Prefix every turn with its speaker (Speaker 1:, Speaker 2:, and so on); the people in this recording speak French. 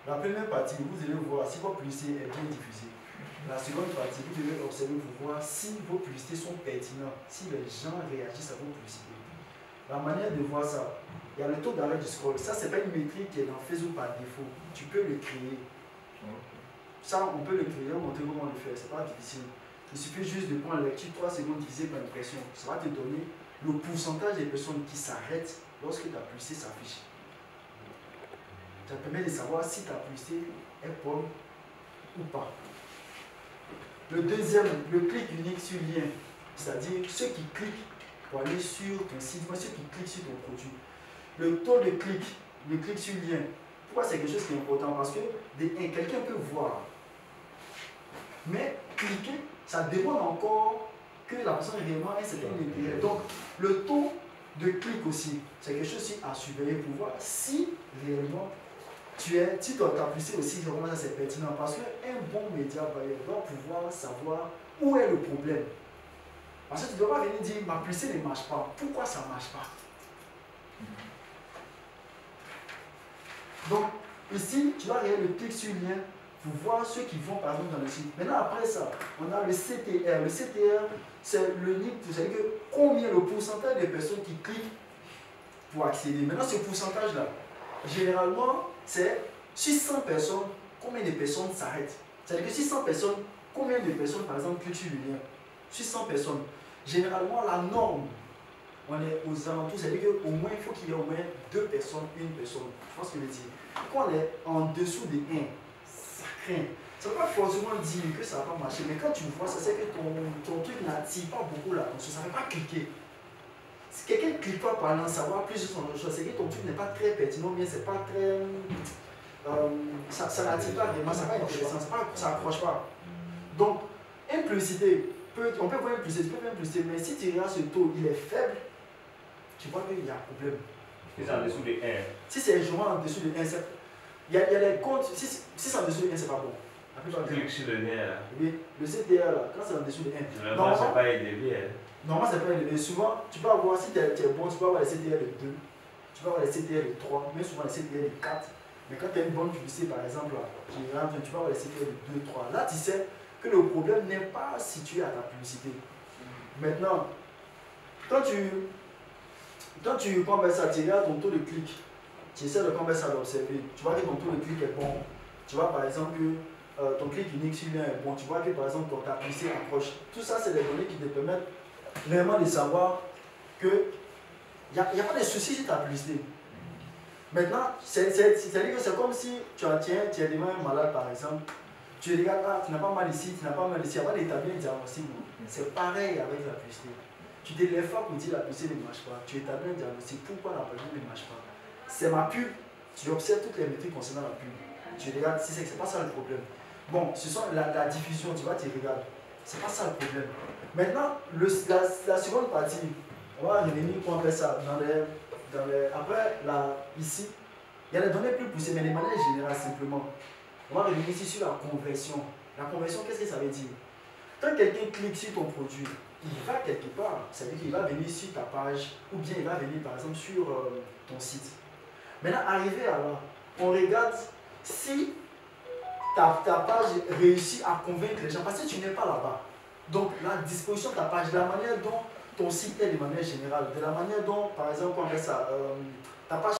Speaker 1: La première partie, vous allez voir si votre publicité est bien diffusée. La seconde partie, vous devez observer pour voir si vos publicités sont pertinentes, si les gens réagissent à vos publicités. La manière de voir ça, il y a le taux d'arrêt du scroll. Ça, c'est pas une métrique qui est dans Facebook par défaut. Tu peux le créer. Ça, on peut le créer, on montrer comment le faire. C'est pas difficile. Il suffit juste de prendre la lecture 3 secondes divisé par l'impression. Ça va te donner le pourcentage des personnes qui s'arrêtent lorsque ta publicité s'affiche. Ça te permet de savoir si ta publicité est bonne ou pas. Le deuxième, le clic unique sur lien, c'est-à-dire ceux qui cliquent pour aller sur ton site, ceux qui cliquent sur ton produit. Le taux de clic sur lien, pourquoi c'est quelque chose qui est important? Parce que quelqu'un peut voir, mais cliquer, ça demande encore que la personne réellement ait un certain intérêt. Donc, le taux de clic aussi, c'est quelque chose à surveiller pour voir si réellement si ta publicité aussi, vraiment ça c'est pertinent. Parce qu'un bon média buyer doit pouvoir savoir où est le problème. Parce que tu ne dois pas venir dire ma publicité ne marche pas. Pourquoi ça ne marche pas? Donc, ici, tu vas regarder le clic sur lien pour voir ceux qui vont par exemple dans le site. Maintenant, après ça, on a le CTR. Le CTR, c'est le NIP, c'est-à-dire que combien le pourcentage de personnes qui cliquent pour accéder. Maintenant, ce pourcentage-là, généralement, c'est sur 100 personnes, combien de personnes s'arrêtent? C'est-à-dire que sur 100 personnes, combien de personnes, par exemple, cliquent sur le lien? Sur 100 personnes. Généralement, la norme, on est aux alentours, c'est-à-dire qu'au moins, il faut qu'il y ait au moins 2 personnes, 1 personne. Je pense que je veux dire. Quand on est en dessous de 1, ça craint. Ça ne veut pas forcément dire que ça ne va pas marcher, mais quand tu vois ça, c'est que ton truc n'attire pas beaucoup l'attention, ça ne fait pas cliquer. Si quelqu'un ne clique pas par en savoir plus sur son chose, c'est que ton truc n'est pas très pertinent, bien c'est pas très. Ça n'attire pas vraiment, ça n'est pas intéressant, ça n'accroche pas. Donc, une publicité, on peut voir une publicité, tu peux voir une publicité, mais si tu regardes ce taux, il est faible, tu vois qu'il y a un problème.
Speaker 2: Si c'est en dessous de 1.
Speaker 1: Si c'est vraiment en dessous de 1, il y a les comptes, si c'est en dessous de 1, c'est pas bon.
Speaker 2: Clique sur le lien là.
Speaker 1: Oui, le CTR là, quand c'est en dessous de 1.
Speaker 2: Normalement, c'est pas élevé.
Speaker 1: Normalement, c'est pas élevé. Souvent, tu peux avoir, si tu es bon, tu peux avoir les CTR de 2, tu peux avoir les CTR de 3, mais souvent les CTR de 4. Mais quand tu as une bonne publicité, par exemple, là, tu peux avoir les CTR de 2, 3. Là, tu sais que le problème n'est pas situé à ta publicité. Maintenant, quand tu combats ça, tu regardes ton taux de clic, tu essaies de combats ça d'observer, tu vois que ton taux de clic est bon. Tu vois par exemple que ton clic unique sur lien est bon, tu vois que par exemple ta publicité accroche. Tout ça, c'est des données qui te permettent vraiment de savoir qu'il n'y a pas de souci sur ta publicité. Maintenant, c'est-à-dire que c'est comme si tu es devant un malade par exemple, tu regardes, ah, tu n'as pas mal ici, tu n'as pas mal ici, avant d'établir un diagnostic. C'est pareil avec la publicité. Tu ne te lèves pas pour dire la publicité ne marche pas, tu établis un diagnostic, pourquoi la publicité ne marche pas. C'est ma pub, tu observes toutes les métriques concernant la pub. Tu regardes si c'est pas ça le problème. Bon, ce sont la diffusion, tu vois, tu regardes. C'est pas ça le problème. Maintenant, la seconde partie, on va revenir pour faire ça. Après, ici, il y a des données plus poussées, mais de manière générale, simplement. On va revenir ici sur la conversion. La conversion, qu'est-ce que ça veut dire? Quand quelqu'un clique sur ton produit, il va quelque part. Ça veut dire qu'il va venir sur ta page, ou bien il va venir, par exemple, sur ton site. Maintenant, arrivé à là, on regarde si ta page réussit à convaincre les gens, parce que tu n'es pas là-bas. Donc, la disposition de ta page, de la manière dont ton site est de manière générale, de la manière dont, par exemple, on fait ça, ta page